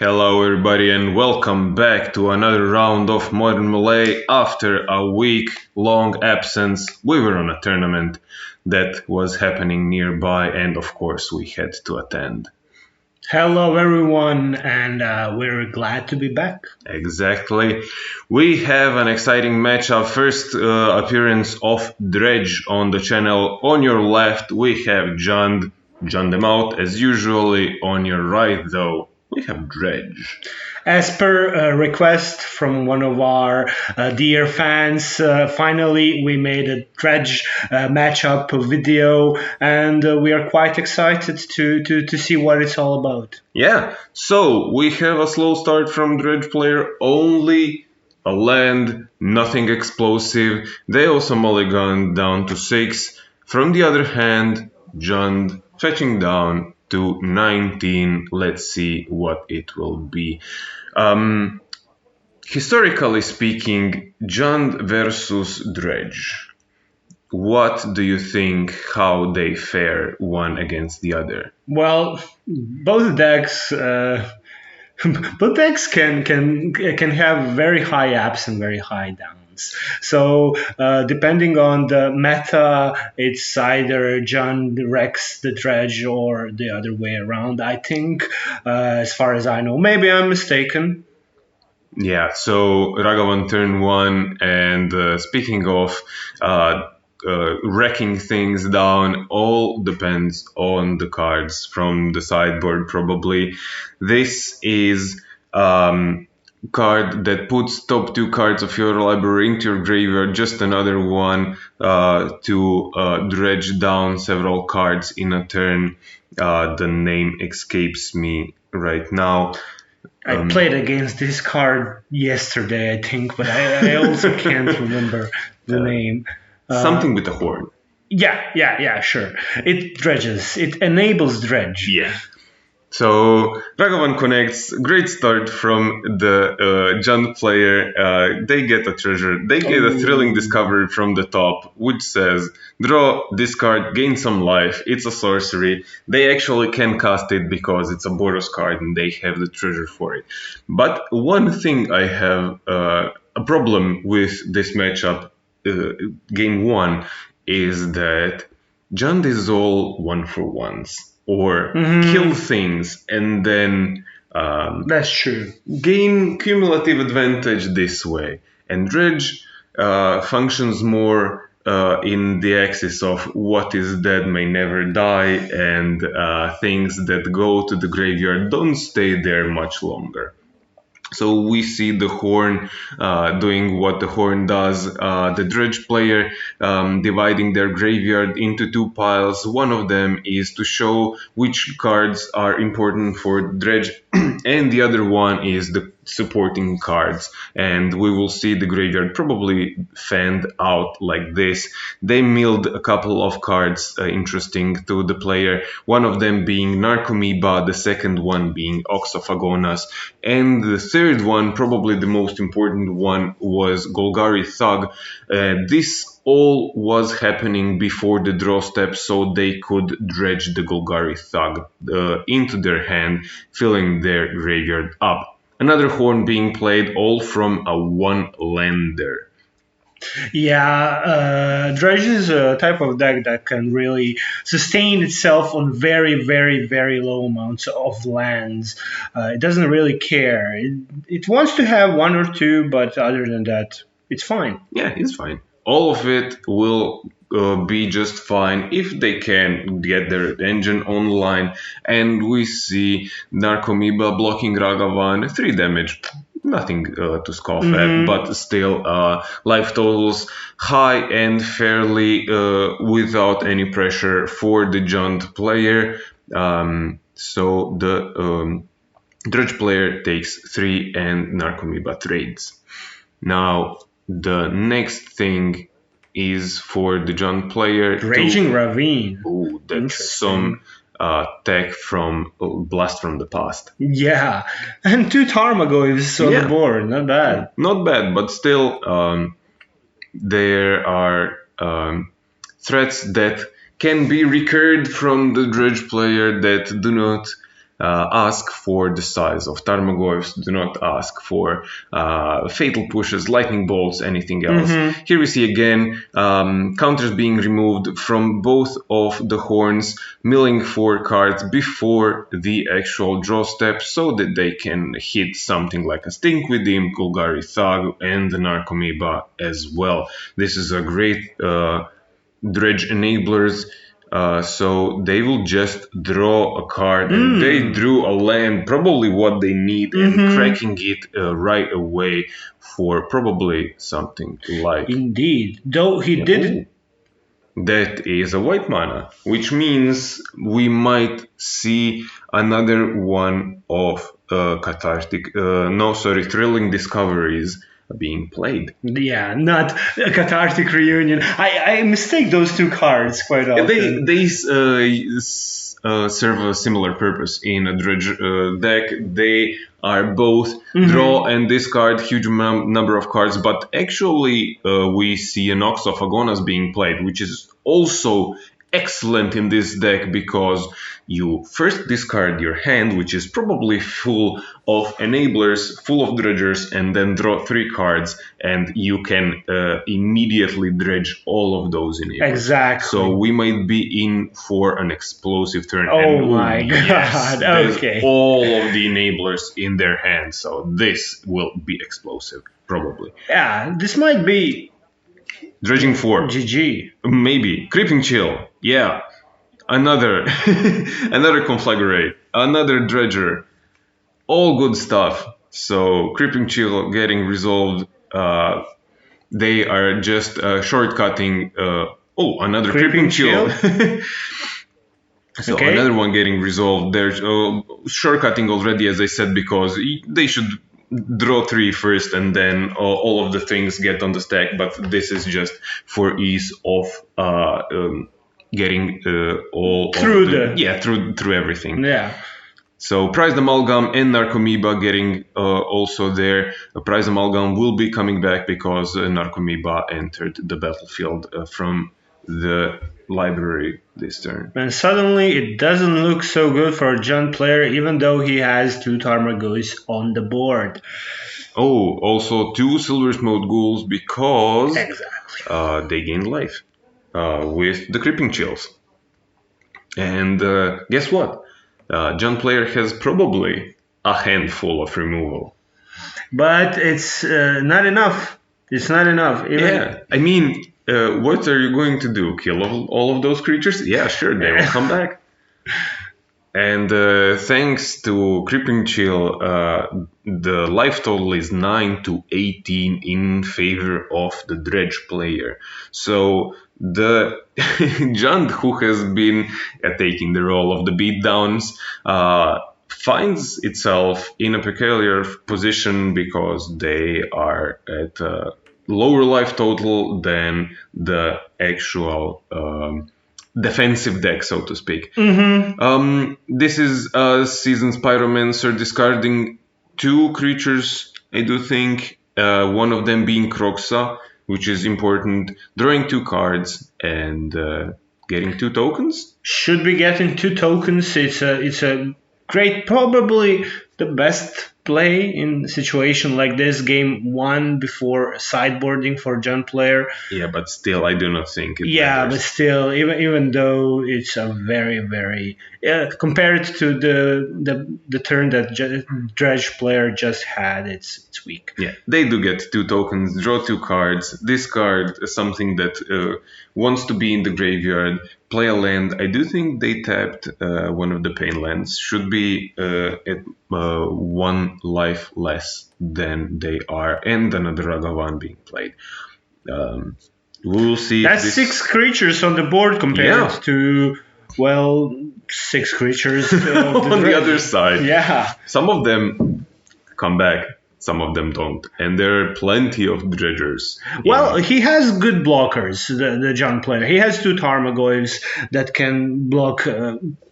Hello everybody and welcome back to another round of Modern Melee. After a week-long absence, we were on a tournament that was happening nearby and of course we had to attend. Hello, everyone, and we're glad to be back. Exactly. We have an exciting matchup. First appearance of Dredge on the channel. On your left we have Jund them out as usually. On your right though, we have Dredge. As per request from one of our dear fans, finally we made a Dredge matchup video, and we are quite excited to see what it's all about. Yeah, so we have a slow start from Dredge player, only a land, nothing explosive. They also mulligan down to 6. From the other hand, Jund fetching down to 19. Let's see what it will be. Historically speaking, Jund versus Dredge. What do you think how they fare one against the other? Well, both decks both decks can have very high ups and very high downs. So depending on the meta, it's either Jund wrecks the Dredge or the other way around. I think, as far as I know, maybe I'm mistaken. Yeah, so Ragavan turn 1, and speaking of wrecking things down, all depends on the cards from the sideboard probably. This is card that puts top 2 cards of your library into your graveyard, just another one to dredge down several cards in a turn. The name escapes me right now. I played against this card yesterday, I think, but I also can't remember the name. Something with a horn. Yeah, sure. It dredges. It enables dredge. Yeah. So Ragavan connects. Great start from the Jund player. They get a treasure. They get a thrilling discovery from the top, which says, draw this card, gain some life. It's a sorcery. They actually can cast it because it's a Boros card and they have the treasure for it. But one thing I have a problem with this matchup, game 1, is that Jund is all 1-for-1s. Or kill things and then That's true. gain cumulative advantage this way. And Dredge functions more in the axis of what is dead may never die, and things that go to the graveyard don't stay there much longer. So we see the horn doing what the horn does. The dredge player dividing their graveyard into 2 piles. One of them is to show which cards are important for dredge, and the other one is the supporting cards. And we will see the graveyard probably fanned out like this. They milled a couple of cards interesting to the player. One of them being Narcomoeba, the second one being Ox of Agonas, and the third one, probably the most important one, was Golgari Thug. This all was happening before the draw step, so they could dredge the Golgari Thug into their hand, filling their graveyard up. Another horn being played, all from a 1-lander. Yeah, Dredge is a type of deck that can really sustain itself on very, very, very low amounts of lands. It doesn't really care. It wants to have 1 or 2, but other than that, it's fine. Yeah, it's fine. All of it will be just fine if they can get their engine online. And we see Narcomoeba blocking Ragavan, 3 damage. Nothing to scoff at, but still life totals high and fairly without any pressure for the Jund player. So the Dredge player takes 3 and Narcomoeba trades. Now the next thing is for the Jund player. Raging Ravine. Oh, that's some tech from Blast from the Past. Yeah, and 2 Tarmogoyfs on the board, not bad. Not bad, but still there are threats that can be recurred from the Dredge player that do not ask for the size of Tarmogoyfs, do not ask for fatal pushes, lightning bolts, anything else. Here we see again counters being removed from both of the horns, milling 4 cards before the actual draw step so that they can hit something like a Stinkweed Imp, Golgari Thug, and the Narcomoeba as well. This is a great dredge enablers. So they will just draw a card, and they drew a land, probably what they need, and cracking it right away for probably something like... Indeed. Though he did... That is a white mana, which means we might see another one of thrilling discoveries being played. Yeah, not a cathartic reunion. I mistake those 2 cards quite often. They serve a similar purpose in a dredge deck. They are both draw and discard huge number of cards, but actually we see an Ox of Agonas being played, which is also excellent in this deck because you first discard your hand, which is probably full of enablers, full of dredgers, and then draw 3 cards, and you can immediately dredge all of those enablers. Exactly. So we might be in for an explosive turn. Oh my god, yes, okay. All of the enablers in their hand, so this will be explosive, probably. Yeah, this might be... Dredging 4. GG. Maybe. Creeping Chill. Yeah. Another Conflagarate. Another Dredger. All good stuff. So Creeping Chill getting resolved. They are just shortcutting. Another Creeping Chill. So another one getting resolved. They're shortcutting already, as I said, because they should draw 3 first and then all of the things get on the stack, but this is just for ease of getting all through through everything. Yeah. So Prized Amalgam and Narcomoeba getting also there. Prized Amalgam will be coming back because Narcomoeba entered the battlefield from the library this turn. And suddenly it doesn't look so good for a Jund player, even though he has 2 Tarmogoyfs on the board. Oh, also 2 Silversmote Ghouls because exactly. They gain life with the Creeping Chills. And guess what? Jund player has probably a handful of removal. But it's not enough. It's not enough. Yeah, I mean... what are you going to do? Kill all of those creatures? Yeah, sure, they will come back. And thanks to Creeping Chill, the life total is 9 to 18 in favor of the Dredge player. So the Jund, who has been taking the role of the beatdowns, finds itself in a peculiar position because they are at lower life total than the actual defensive deck, so to speak. This is Seasoned Pyromancer discarding 2 creatures, I do think. One of them being Kroxa, which is important. Drawing 2 cards and getting 2 tokens. Should be getting 2 tokens. It's a great, probably the best play in a situation like this. Game 1 before sideboarding for Jund player. Yeah, but still, I do not think it matters. But still, even though it's a very, very compared to the turn that Dredge player just had, it's weak. Yeah, they do get 2 tokens, draw 2 cards, discard something that wants to be in the graveyard, play a land. I do think they tapped one of the pain lands. Should be at 1 life less than they are, and another Ragavan being played. We'll see. That's 6 creatures on the board compared to 6 creatures on the other side. Yeah, some of them come back. Some of them don't. And there are plenty of dredgers. Well, he has good blockers, the Jund player. He has 2 Tarmogoyfs that can block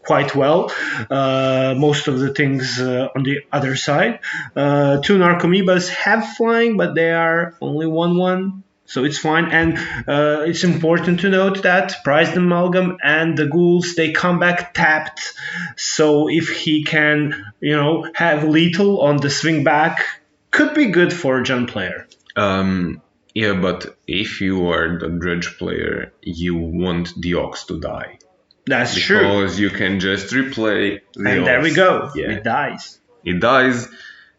quite well. Most of the things on the other side. 2 Narcomoebas have flying, but they are only 1/1. So it's fine, and it's important to note that Prized Amalgam and the Ghouls, they come back tapped. So if he can, have lethal on the swing back, could be good for a Jund player. Yeah, but if you are the dredge player, you want the Ox to die. That's true. Because you can just replay the And Ox. there we go. Yeah. It dies. It dies.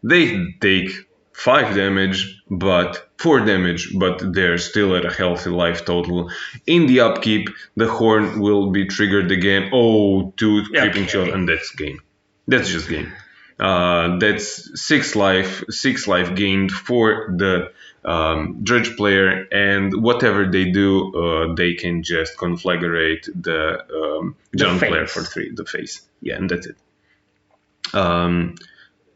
They take 5 damage, but 4 damage, but they're still at a healthy life total. In the upkeep, the horn will be triggered again. Oh, 2 creeping chill, and that's game. That's just game. That's 6 life gained for the dredge player, and whatever they do, they can just conflagarate the Jund player for 3, the face. Yeah, and that's it.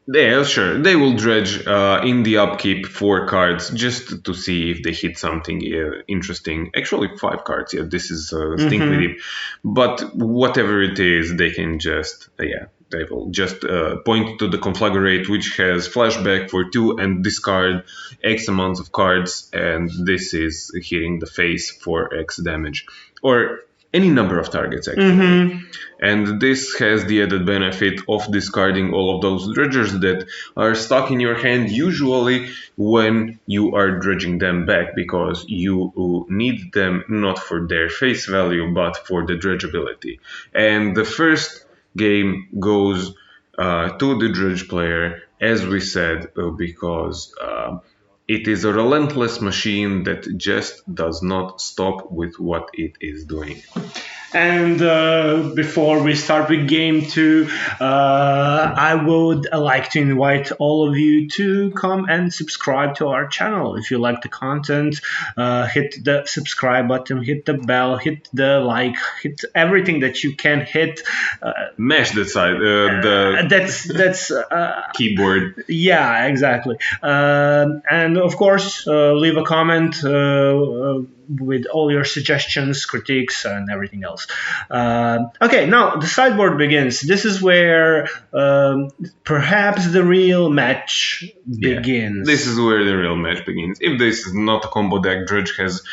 Yeah, sure. They will dredge in the upkeep 4 cards just to see if they hit something interesting. Actually, 5 cards. Yeah, this is Stinkweed Imp. But whatever it is, they can just they will just point to the Conflagarate, which has flashback for 2 and discard X amounts of cards, and this is hitting the face for X damage, or any number of targets actually. And this has the added benefit of discarding all of those dredgers that are stuck in your hand, usually when you are dredging them back, because you need them not for their face value but for the dredgeability. And the first game goes to the dredge player, as we said, because it is a relentless machine that just does not stop with what it is doing. And before we start with game 2, I would like to invite all of you to come and subscribe to our channel. If you like the content, hit the subscribe button, hit the bell, hit the like, hit everything that you can hit. Mash that side, that's keyboard. Yeah, exactly. And of course, leave a comment with all your suggestions, critiques, and everything else. Okay, now the sideboard begins. This is where perhaps the real match begins. This is where the real match begins. If this is not a combo deck, Dredge has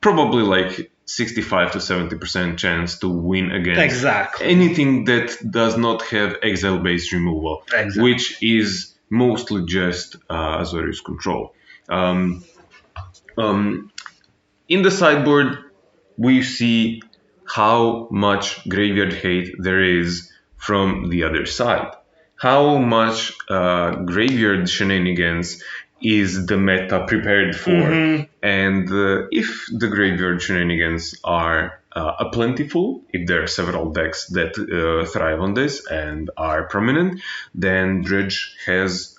probably like 65 to 70% chance to win against anything that does not have exile-based removal, which is mostly just Azorius control. In the sideboard, we see how much graveyard hate there is from the other side. How much graveyard shenanigans is the meta prepared for? And if the graveyard shenanigans are plentiful, if there are several decks that thrive on this and are prominent, then Dredge has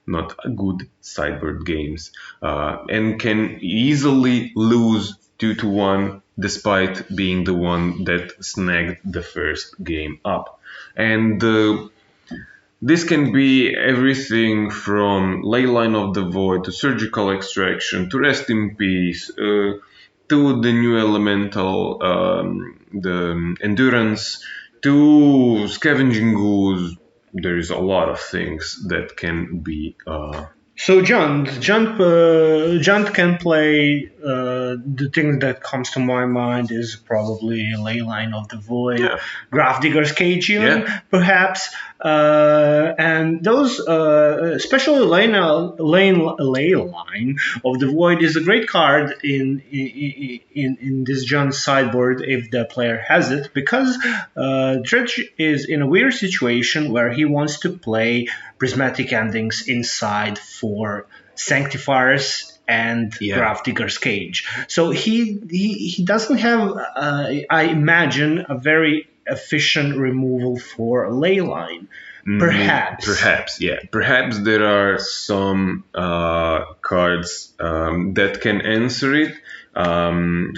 not good sideboard games and can easily lose 2-1 despite being the one that snagged the first game up. And this can be everything from Leyline of the Void to Surgical Extraction to Rest in Peace to the new Elemental, the Endurance, to Scavenging Ghouls. There is a lot of things that can be. So Jund can play. The thing that comes to my mind is probably Leyline of the Void, Grafdigger's Cage, perhaps, and those especially Leyline of the Void is a great card in this Jund sideboard if the player has it, because Dredge is in a weird situation where he wants to play Prismatic Endings inside for Sanctifiers and Grafdigger's Cage. So he doesn't have, I imagine, a very efficient removal for Leyline. Perhaps. Perhaps there are some cards that can answer it.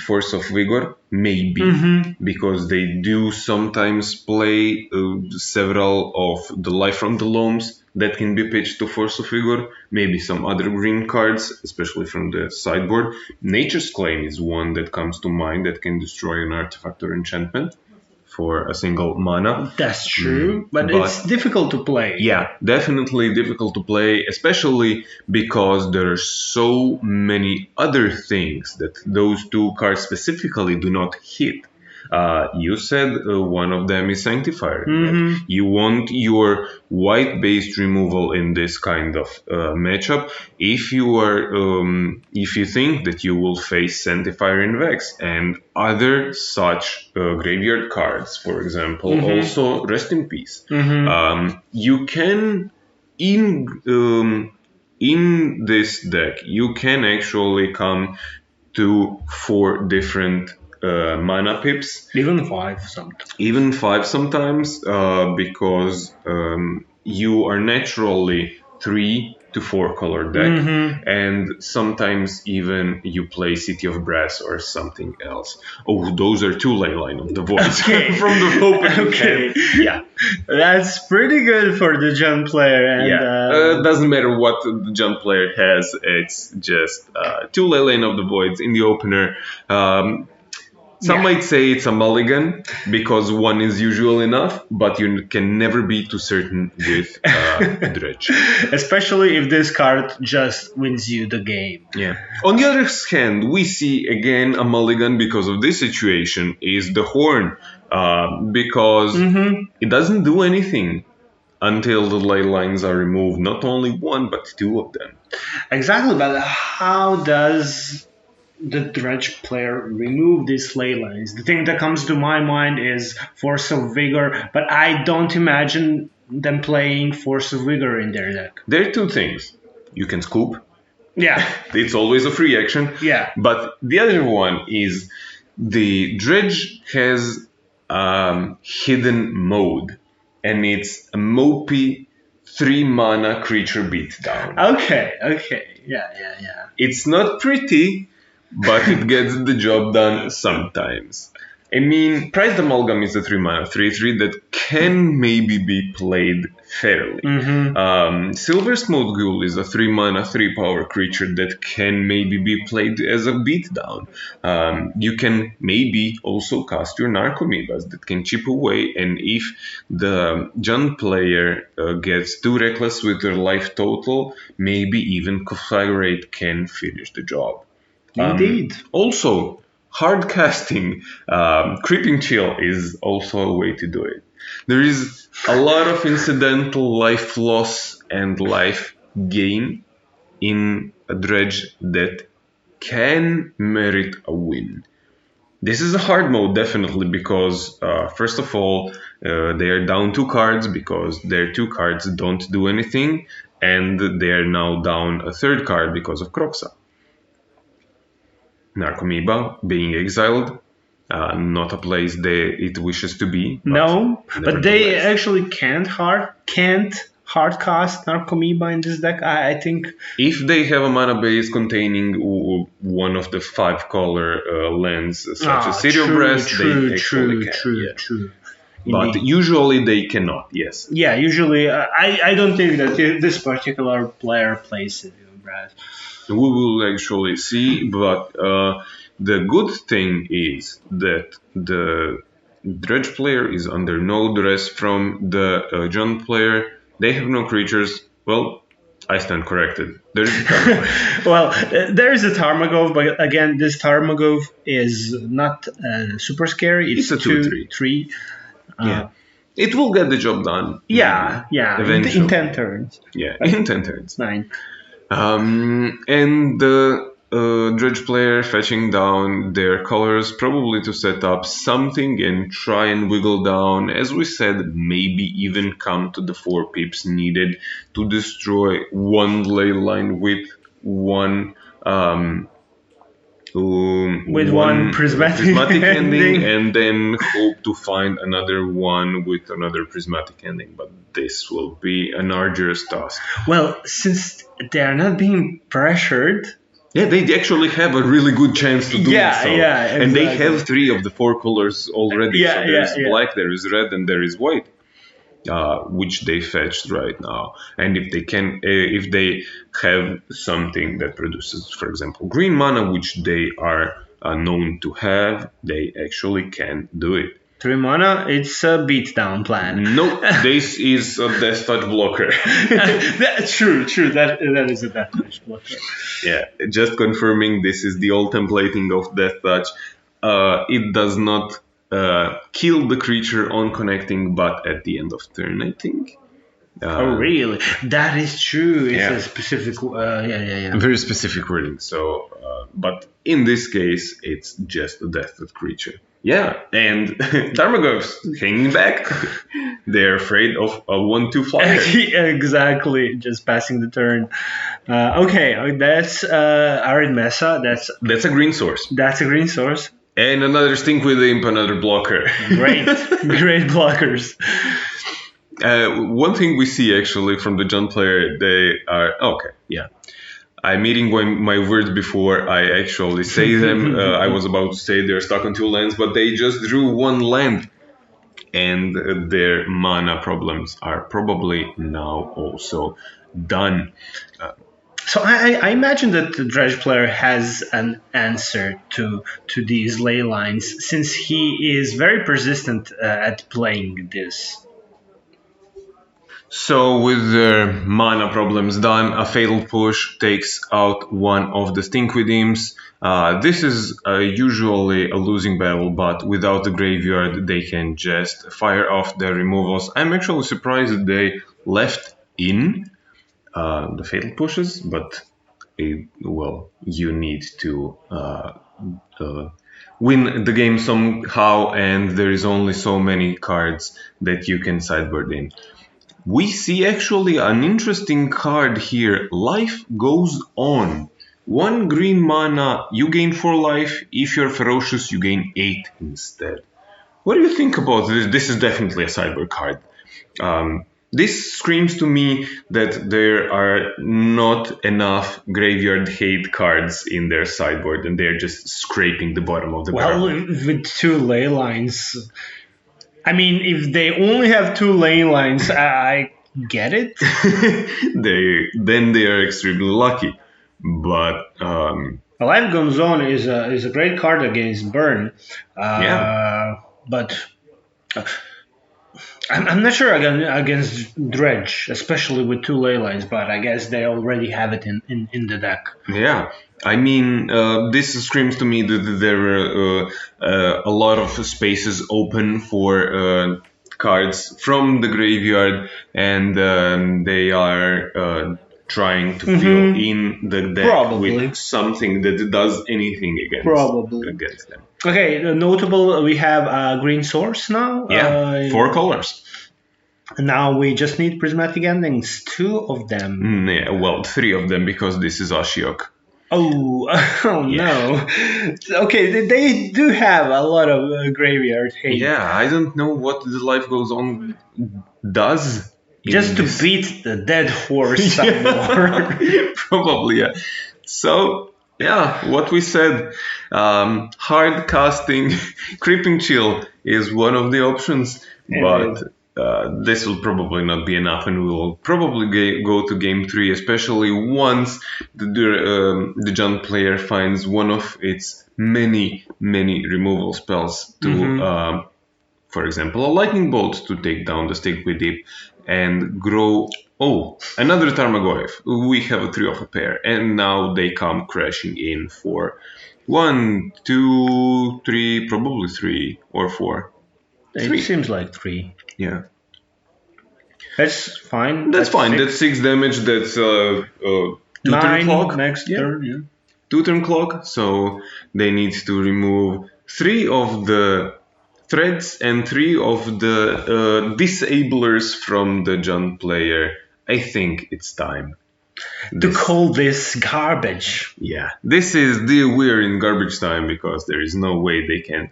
Force of Vigor, maybe, because they do sometimes play several of the Life from the Loams that can be pitched to Force of Vigor. Maybe some other green cards, especially from the sideboard. Nature's Claim is one that comes to mind that can destroy an artifact or enchantment. for a single mana. That's true, but it's difficult to play. Yeah, definitely difficult to play, especially because there are so many other things that those two cards specifically do not hit. You said one of them is Sanctifier. Mm-hmm. You want your white-based removal in this kind of matchup if you think that you will face Sanctifier in Vex and other such graveyard cards, for example, also Rest in Peace. You can in this deck you can actually come to 4 different mana pips, even 5 sometimes. Even 5 sometimes, because you are naturally 3 to 4 color deck, and sometimes even you play City of Brass or something else. Oh, those are 2 Leyline of the Voids from the opening. Okay. Yeah, that's pretty good for the Jund player. And, doesn't matter what the Jund player has. It's just 2 Leyline of the Voids in the opener. Some might say it's a mulligan because 1 is usual enough, but you can never be too certain with Dredge. Especially if this card just wins you the game. Yeah. On the other hand, we see again a mulligan because of this situation is the Horn, because it doesn't do anything until the ley lines are removed. Not only 1, but 2 of them. Exactly, but how does the Dredge player remove these ley lines? The thing that comes to my mind is Force of Vigor, but I don't imagine them playing Force of Vigor in their deck. There are 2 things. You can scoop. Yeah. It's always a free action. Yeah. But the other one is the Dredge has hidden mode, and it's a mopey 3 mana creature beatdown. Okay. Yeah. It's not pretty, but it gets the job done sometimes. I mean, Prized Amalgam is a 3 mana 3/3 that can maybe be played fairly. Silversmote Ghoul is a 3 mana 3 power creature that can maybe be played as a beatdown. You can maybe also cast your Narcomoebas that can chip away, and if the Jund player gets too reckless with their life total, maybe even Conflagarate can finish the job. Indeed. Also, hard casting, Creeping Chill is also a way to do it. There is a lot of incidental life loss and life gain in a Dredge that can merit a win. This is a hard mode, definitely, because first of all, they are down 2 cards because their 2 cards don't do anything, and they are now down a 3rd card because of Kroxa. Narcomoeba being exiled, not a place it wishes to be. No, but they actually can't hard cast Narcomoeba in this deck. I think if they have a mana base containing one of the 5 color lands, such as City of Brass, they actually can. True. But Indeed. usually they cannot. Yes. Yeah, usually I don't think that this particular player plays City of Brass. We will actually see, but the good thing is that the Dredge player is under no duress from the Jund player. They have no creatures. Well, I stand corrected. There's well, there is a Tarmogoyf, but again, this Tarmogoyf is not super scary. It's a 2/3. Yeah. It will get the job done. Yeah. Eventually. In 10 turns. Yeah, in 10 turns. 9. And the Dredge player fetching down their colors probably to set up something and try and wiggle down, as we said, maybe even come to the 4 pips needed to destroy 1 ley line with one prismatic ending, and then hope to find another one with another prismatic ending. But this will be an arduous task. Well, since they are not being pressured. Yeah, they actually have a really good chance to do so. Yeah, exactly. And they have 3 of the 4 colors already. So there is black, there is red, and there is white, which they fetched right now. And if they have something that produces, for example, green mana, which they are known to have, they actually can do it. 3 mana, it's a beatdown plan. No, this is a Death Touch blocker. True. That is a Death Touch blocker. Yeah, just confirming this is the old templating of Death Touch. It does not kill the creature on connecting, but at the end of turn, I think. Oh, really? That is true. It's Yeah. a specific. Yeah. Very specific wording. So, but in this case, it's just a Death Touch creature. Yeah, and Tarmogoyfs hanging back. They're afraid of a 1/2 flyer. Exactly. Just passing the turn. Okay, that's Arid Mesa. That's a green source. That's a green source. And another Stinkweed Imp, another blocker. Great blockers. One thing we see actually from the Jund player, they are okay. Yeah, I'm eating my words before I actually say them. I was about to say they're stuck on 2 lands, but they just drew 1 land, and their mana problems are probably now also done. So I imagine that the Dredge player has an answer to these ley lines, since he is very persistent at playing this. So with their mana problems done, a Fatal Push takes out one of the Stinkweed Imps. This is usually a losing battle, but without the graveyard they can just fire off their removals. I'm actually surprised that they left in the Fatal Pushes, but well, you need to win the game somehow, and there is only so many cards that you can sideboard in. We see actually an interesting card here. Life Goes On. 1 green mana, you gain 4 life. If you're ferocious, you gain 8 instead. What do you think about this? This is definitely a sideboard card. This screams to me that there are not enough graveyard hate cards in their sideboard, and they're just scraping the bottom of the barrel. Well, with 2 ley lines. I mean, if they only have 2 ley lines, I get it. Then they are extremely lucky. But Life Goes On is a great card against burn. But I'm not sure against Dredge, especially with 2 ley lines. But I guess they already have it in the deck. Yeah. I mean, this screams to me that there were a lot of spaces open for cards from the graveyard, and they are trying to fill in the deck with something that does anything against them. Okay, notable, we have a green source now. Yeah, 4 colors. Now we just need prismatic endings, 2 of them. Yeah, well, 3 of them, because this is Ashiok. Oh no. Okay, they do have a lot of graveyard hate. Yeah, I don't know what the Life Goes On does. Just to beat the dead horse some more. Probably, yeah. So, yeah, what we said, hard casting, Creeping Chill is one of the options, but this will probably not be enough, and we will probably go to game 3, especially once the Jund player finds one of its many removal spells to, for example, a Lightning Bolt to take down the Stinkweed Imp and grow. Oh, another Tarmogoyf. We have a 3 of a pair, and now they come crashing in for 1, 2, 3, probably 3 or 4. It seems like 3. Yeah. That's fine. That's fine. 6. That's 6 damage. That's 2-turn clock. Next turn, yeah. 2-turn clock. So they need to remove 3 of the threads and 3 of the disablers from the Jund player. I think it's time to call this garbage. Yeah, we're in garbage time, because there is no way they can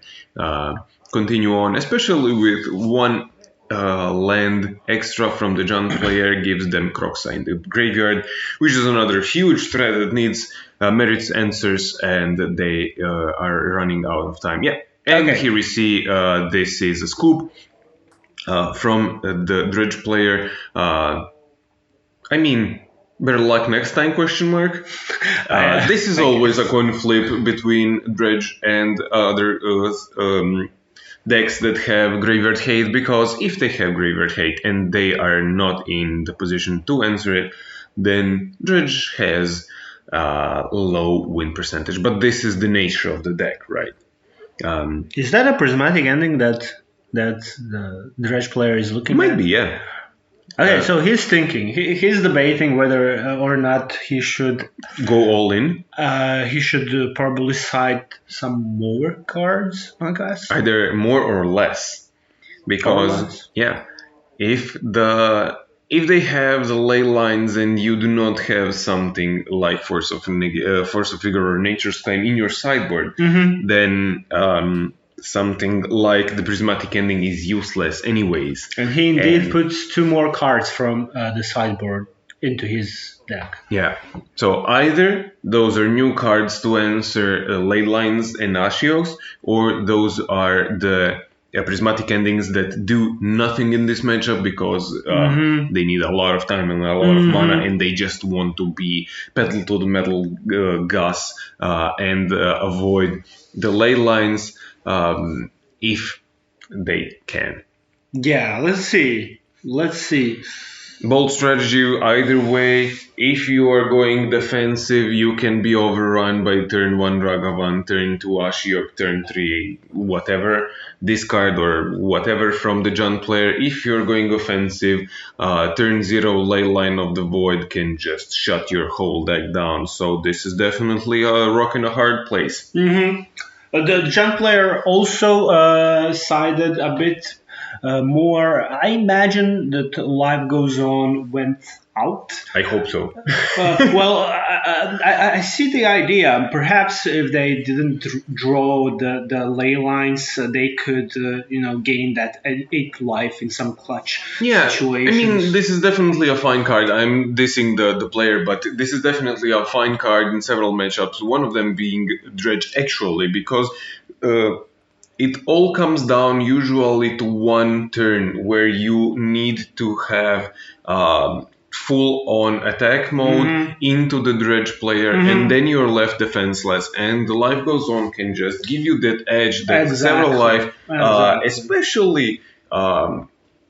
continue on, especially with 1 land extra from the Jund player gives them Kroxa in the graveyard, which is another huge threat that needs merits answers, and they are running out of time. Yeah, and here we see this is a scoop from the Dredge player. I mean, better luck next time, question mark. This is always a coin flip between Dredge and other decks that have Graveyard Hate, because if they have Graveyard Hate and they are not in the position to answer it, then Dredge has low win percentage. But this is the nature of the deck, right? Is that a prismatic ending that the Dredge player is looking at? Might be, yeah. Okay, so he's thinking. He's debating whether or not he should Go all in. He should probably side some more cards, I guess. Either more or less, because Or less. yeah, if they have the ley lines and you do not have something like Force of Vigor or Nature's Claim in your sideboard, then something like the Prismatic Ending is useless anyways. And he indeed puts 2 more cards from the sideboard into his deck. Yeah, so either those are new cards to answer Ley Lines and Ashios, or those are the prismatic endings that do nothing in this matchup because they need a lot of time and a lot of mana, and they just want to be pedal to the metal Gus and avoid the Ley Lines if they can. Yeah, let's see. Bold strategy either way. If you are going defensive, you can be overrun by turn 1 Ragavan, turn 2 Ashiok, turn 3 whatever, discard or whatever from the Jund player. If you're going offensive, turn 0 Leyline of the Void can just shut your whole deck down. So this is definitely a rock in a hard place. The Jund player also sided a bit more. I imagine that Life Goes On went out. I hope so. I see the idea. Perhaps if they didn't draw the ley lines, they could, gain that 8 life in some clutch situations. I mean, this is definitely a fine card. I'm dissing the player, but this is definitely a fine card in several matchups. One of them being Dredge, actually, because it all comes down usually to one turn where you need to have full-on attack mode into the Dredge player, and then you're left defenseless. And the Life Goes On can just give you that edge, that several life, especially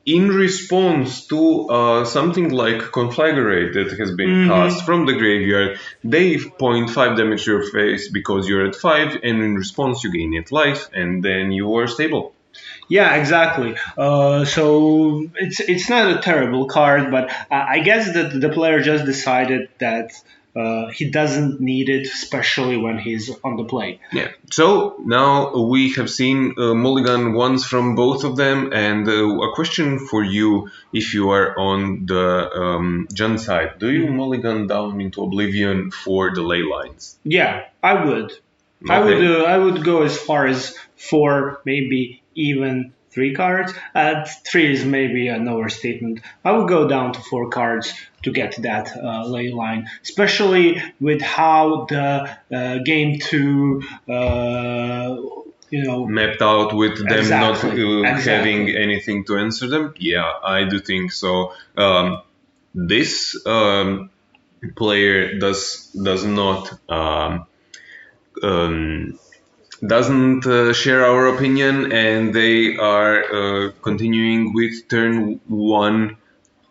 in response to something like Conflagarate that has been cast from the graveyard. They point 5 damage to your face because you're at 5, and in response you gain 8 life, and then you are stable. Yeah, exactly. So it's not a terrible card, but I guess that the player just decided that he doesn't need it, especially when he's on the play. Yeah. So now we have seen mulligan once from both of them, and a question for you: if you are on the Jund side, do you mulligan down into Oblivion for the ley lines? Yeah, I would. Okay. I would go as far as 4, maybe even 3 cards. 3 is maybe an overstatement. I would go down to 4 cards to get that ley line, especially with how the game 2 mapped out with them not having anything to answer them. Yeah, I do think so. This player does not doesn't share our opinion, and they are continuing with turn 1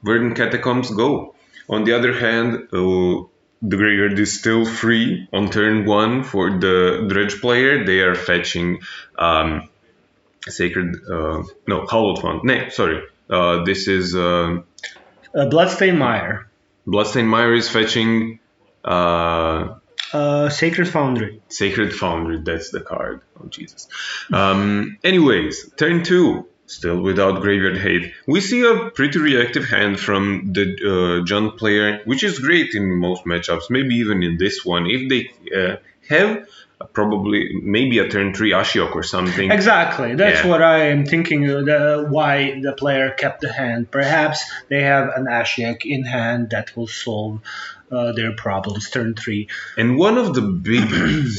Verdant Catacombs Go. On the other hand, the graveyard is still free on turn 1 for the Dredge player. They are fetching Hallowed Font. No, sorry. This is Bloodstained Mire. Bloodstained Mire is fetching Sacred Foundry. Sacred Foundry, that's the card. Oh, Jesus. Anyways, turn 2, still without Graveyard Hate. We see a pretty reactive hand from the Jund player, which is great in most matchups, maybe even in this one. If they have probably maybe a turn 3 Ashiok or something. Exactly. That's what I am thinking, why the player kept the hand. Perhaps they have an Ashiok in hand that will solve their problems turn 3. And one of the big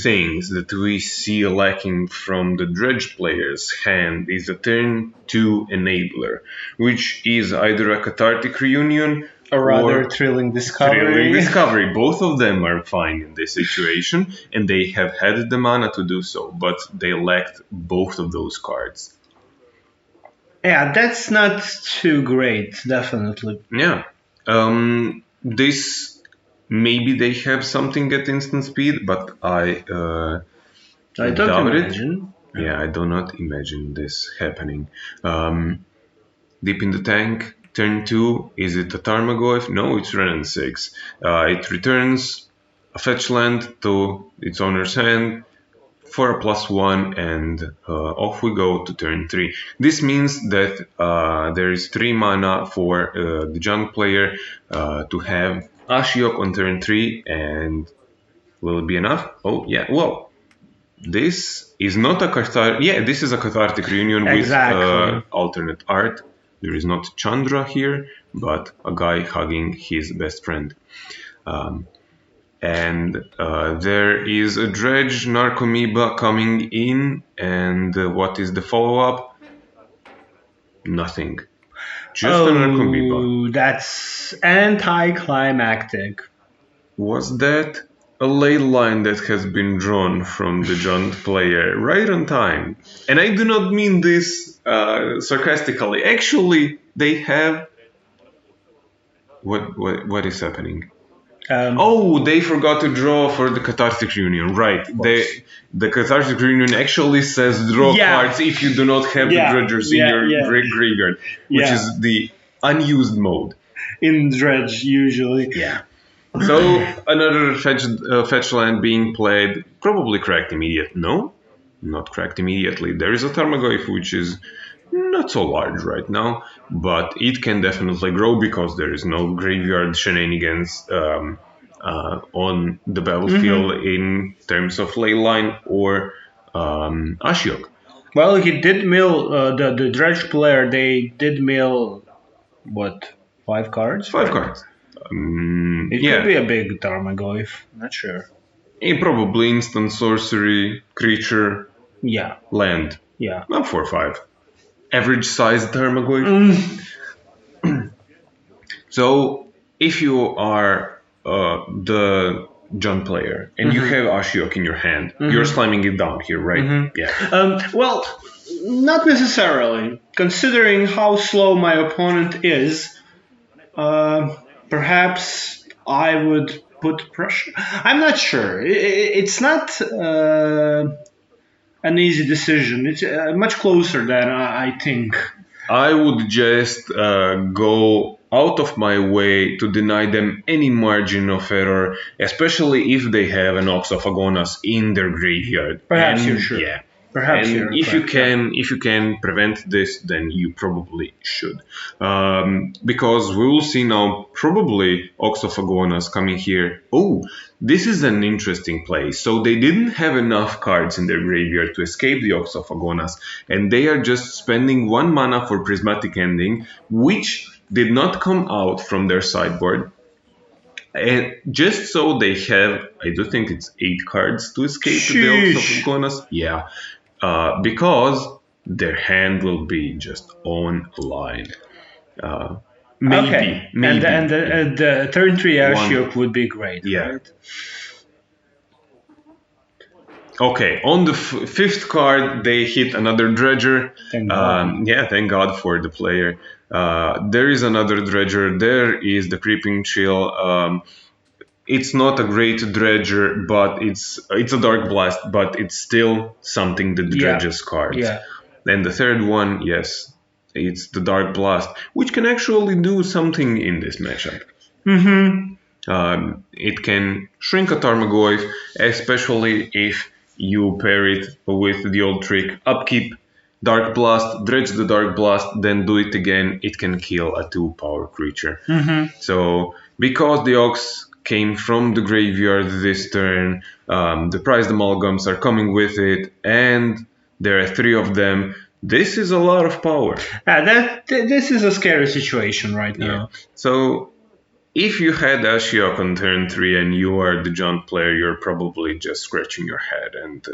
things that we see lacking from the Dredge player's hand is a turn 2 enabler, which is either a Cathartic Reunion or rather Thrilling Discovery. Both of them are fine in this situation, and they have had the mana to do so, but they lacked both of those cards. Yeah, that's not too great, definitely. Yeah. This maybe they have something at instant speed, but I don't doubt it. imagine. Yeah, I do not imagine this happening. Um, Deep in the tank, turn 2, is it a Tarmogoyf? No, it's Renin 6. It returns a fetch land to its owner's hand for a +1, and off we go to turn 3. This means that there is 3 mana for the junk player to have Ashiok on turn 3, and will it be enough? Oh, yeah, well, this is not a cathartic. Yeah, this is a cathartic reunion with Exactly. alternate art. There is not Chandra here, but a guy hugging his best friend. And there is a Dredge Narcomoeba coming in, and what is the follow-up? Nothing. Just a Narcomoeba. Oh, that's anticlimactic. Was that a ley line that has been drawn from the Jund player right on time? And I do not mean this sarcastically. Actually, they have. What is happening? Oh, they forgot to draw for the Cathartic Reunion, right? The Cathartic Reunion actually says draw cards if you do not have the dredgers in your graveyard, which is the unused mode. In Dredge, usually. Yeah. So another fetch land being played, probably cracked immediate. No, not cracked immediately. There is a Tarmogoyf which is not so large right now, but it can definitely grow because there is no graveyard shenanigans on the battlefield in terms of leyline or Ashiok. Well, he did mill the Dredge player. They did mill what 5 cards? 5 cards. It could be a big Tarmogoyf. Not sure. Probably instant sorcery, creature, land. Yeah. Not 4 or 5. Average size Tarmogoyf. So if you are the Jund player and you have Ashiok in your hand, you're slamming it down here, right? Yeah. Well, not necessarily. Considering how slow my opponent is, perhaps I would put pressure. I'm not sure. It's not an easy decision. It's much closer than I think. I would just go out of my way to deny them any margin of error, especially if they have an Ox of Agonas in their graveyard. Perhaps you're sure. Yeah. Perhaps and if you can prevent this, then you probably should, because we will see now probably Ox of Agonas coming here. Oh, this is an interesting play. So they didn't have enough cards in their graveyard to escape the Ox of Agonas, and they are just spending 1 mana for Prismatic Ending, which did not come out from their sideboard. And just so they have, I do think it's 8 cards to escape the Ox of Agonas. Yeah. Because their hand will be just on line. Maybe. And the turn 3 Ashiok would be great. Yeah. Right? Okay, on the 5th card, they hit another Dredger. Thank God. Thank God for the player. There is another Dredger. There is the Creeping Chill. It's not a great dredger, but it's a dark blast, but it's still something that dredges cards. Yeah. And the third one, yes, it's the dark blast, which can actually do something in this matchup. It can shrink a Tarmogoyf, especially if you pair it with the old trick upkeep, dark blast, dredge the dark blast, then do it again. It can kill a 2-power creature. So because the Ox came from the graveyard this turn, the prized amalgams are coming with it, and there are 3 of them. This is a lot of power. This is a scary situation right now. Yeah. So if you had Ashiok on turn 3 and you are the Jund player, you're probably just scratching your head and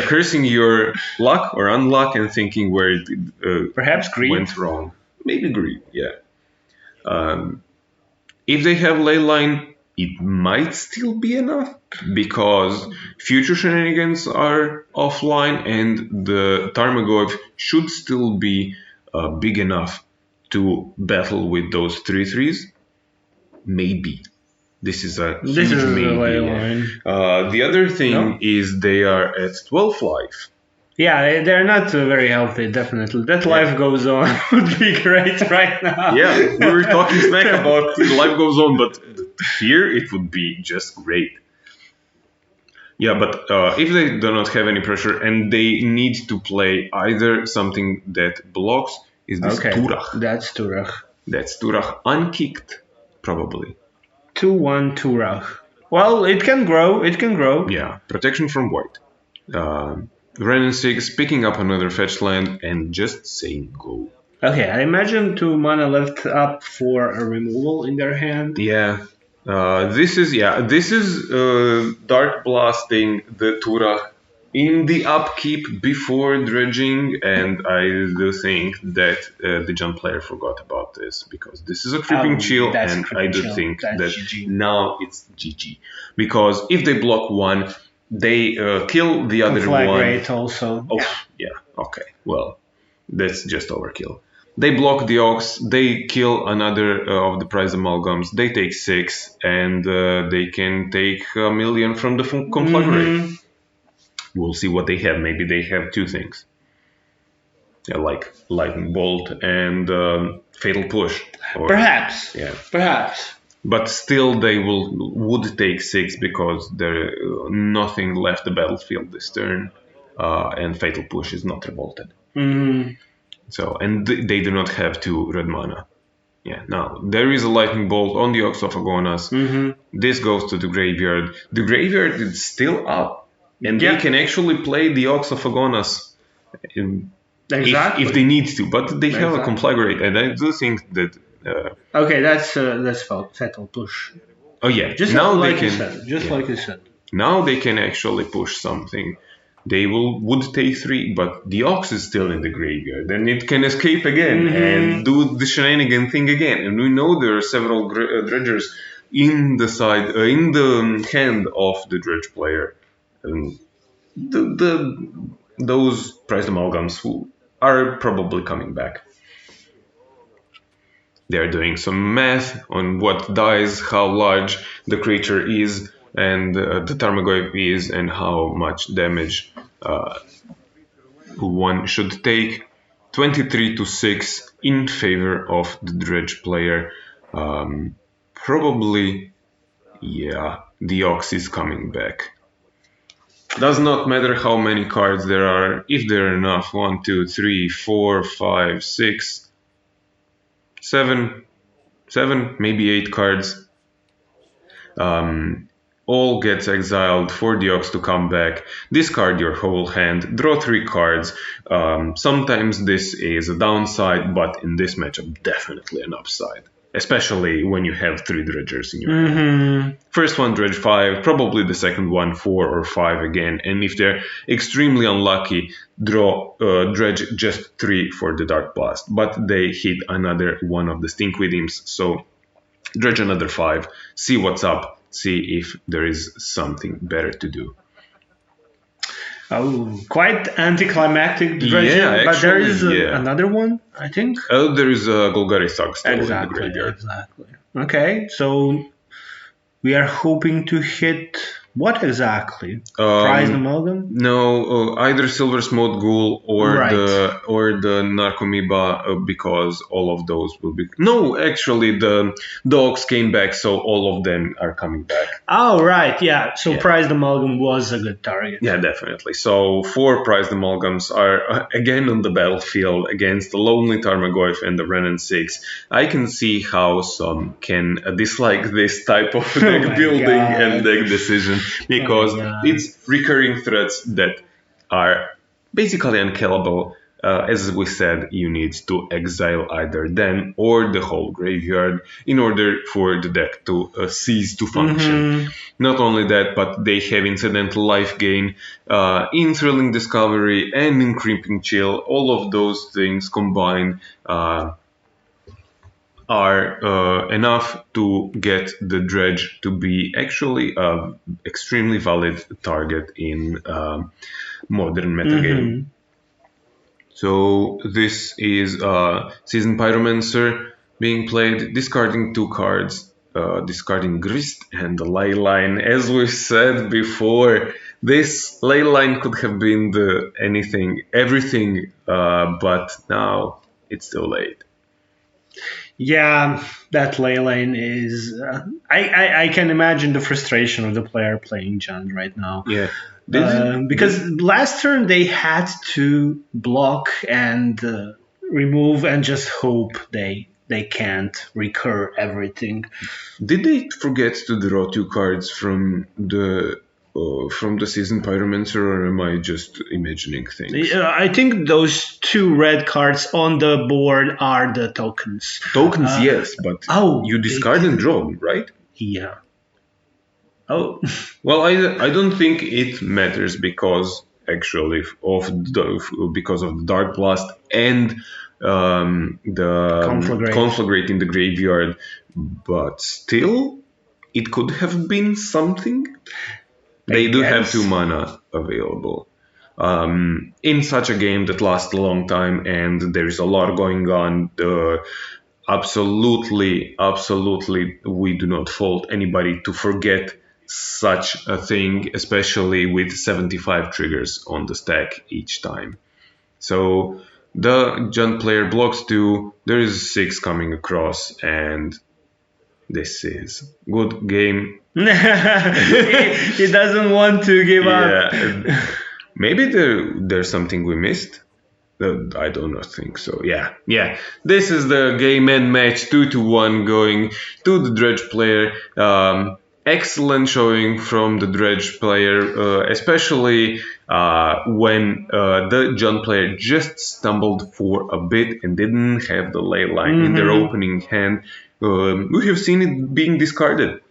cursing your luck or unluck and thinking where it perhaps greed went wrong. Maybe greed, yeah. If they have Leyline, it might still be enough because future shenanigans are offline and the Tarmogoyf should still be big enough to battle with those 3/3s. Maybe. This is a This huge is maybe. way Yeah. line. The other thing No? is they are at 12 life. Yeah, they're not very healthy, definitely. That life goes on would be great right now. Yeah, we were talking smack about life goes on, but here it would be just great. Yeah, but if they do not have any pressure and they need to play either something that blocks, is this Okay, Turach. that's Turach. That's Turach unkicked, probably. 2/1 Turach. Well, it can grow. It can grow. Yeah, protection from white. Ren and 6 picking up another fetch land and just saying go. Okay, I imagine 2 mana left up for a removal in their hand. Yeah. This is Dark Blasting the Turach in the upkeep before dredging, and I do think that the Jund player forgot about this because this is a creeping chill, that's and creeping I do chill. think That's that GG. now it's GG because if they block one, they kill the other one. Conflagarate also. Oh, yeah. Okay. Well, that's just overkill. They block the Ox, they kill another of the prize amalgams, they take 6, and they can take 1,000,000 from the Conflagarate. We'll see what they have. Maybe they have 2 things. Yeah, like Lightning Bolt and Fatal Push. Or, Perhaps. Yeah. Perhaps. But still they would take 6 because there nothing left the battlefield this turn, and Fatal Push is not revolted. So, and they do not have 2 red mana. Yeah, now, there is a Lightning Bolt on the Ox of Agonas. This goes to the graveyard. The graveyard is still up. And they can actually play the Ox of Agonas if they need to. But they have a Conflagarate. And I do think that... okay, that's Fatal Push. Oh, yeah. Just now like they you can, said. Just like you said. Now they can actually push something. They would take 3, but the Ox is still in the graveyard, and it can escape again and do the shenanigan thing again. And we know there are several dredgers in the hand of the dredge player. Those prized amalgams who are probably coming back. They're doing some math on what dies, how large the creature is, and the Tarmogoyf is, and how much damage one should take. 23-6 in favor of the dredge player. Probably, yeah, the Ox is coming back. Does not matter how many cards there are, if there are enough. 1, 2, 3, 4, 5, 6, 7, maybe 8 cards. All gets exiled for the Ox to come back. Discard your whole hand, draw 3 cards. Sometimes this is a downside, but in this matchup, definitely an upside. Especially when you have 3 dredgers in your hand. First one, dredge 5, probably the second one, 4 or 5 again. And if they're extremely unlucky, dredge just 3 for the Dark Blast. But they hit another one of the Stinkweed Imps, so dredge another 5, see what's up. See if there is something better to do. Oh, quite anticlimactic dredging, Yeah, but there actually, is another one, I think. Oh, there is a Golgari Thug still in the Exactly. graveyard. Okay, so we are hoping to hit what exactly? Prized amalgam? No, either Silversmote Ghoul or Right. the Narcomoeba, because all of those will be. No, actually, the dogs came back, so all of them are coming back. Oh, right, yeah. So prized amalgam was a good target. Yeah, definitely. So 4 prized amalgams are again on the battlefield against the Lonely Tarmogoyf and the Ren and 6. I can see how some can dislike this type of deck building and deck decision because it's recurring threats that are basically unkillable. As we said, you need to exile either them or the whole graveyard in order for the deck to cease to function. Not only that, but they have incidental life gain, in Thrilling Discovery, and in Creeping Chill. All of those things combined are enough to get the dredge to be actually a extremely valid target in modern metagame. So this is Seasoned Pyromancer being played, discarding 2 cards, discarding Grist and the Ley Line. As we said before, this Ley Line could have been the anything, everything, but now it's too late. Yeah, that ley line is. I can imagine the frustration of the player playing Jund right now. Yeah. Because last turn they had to block and remove and just hope they can't recur everything. Did they forget to draw 2 cards from the Seasoned Pyromancer, or am I just imagining things? I think those 2 red cards on the board are the tokens. Tokens, yes, but you discard and draw, right? Yeah. Oh. Well, I don't think it matters because actually because of the Dark Blast and the Conflagarate in the graveyard, but still, it could have been something. They do have 2 mana available. In such a game that lasts a long time and there is a lot going on, absolutely, we do not fault anybody to forget such a thing, especially with 75 triggers on the stack each time. So the Jund player blocks 2, there is 6 coming across, and this is good game. He doesn't want to give up. Maybe there's something we missed. I do not think so. Yeah. This is the game end match, 2-1 going to the Dredge player. Excellent showing from the Dredge player, especially when the Jund player just stumbled for a bit and didn't have the ley line in their opening hand. We have seen it being discarded.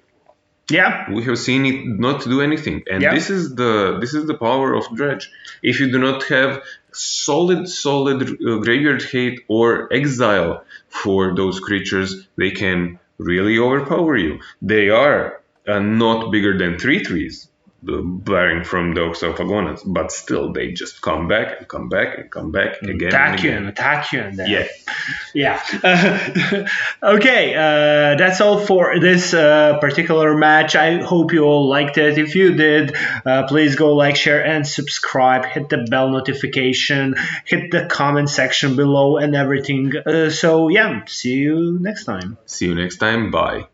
Yeah, we have seen it not do anything, and this is the power of Dredge. If you do not have solid graveyard hate or exile for those creatures, they can really overpower you. They are not bigger than 3/3s, barring from those of Agonas, but still they just come back and come back and come back again. Attack you, and then. Yeah. Okay, that's all for this particular match. I hope you all liked it. If you did, please go like, share, and subscribe. Hit the bell notification. Hit the comment section below and everything. So yeah, see you next time. See you next time. Bye.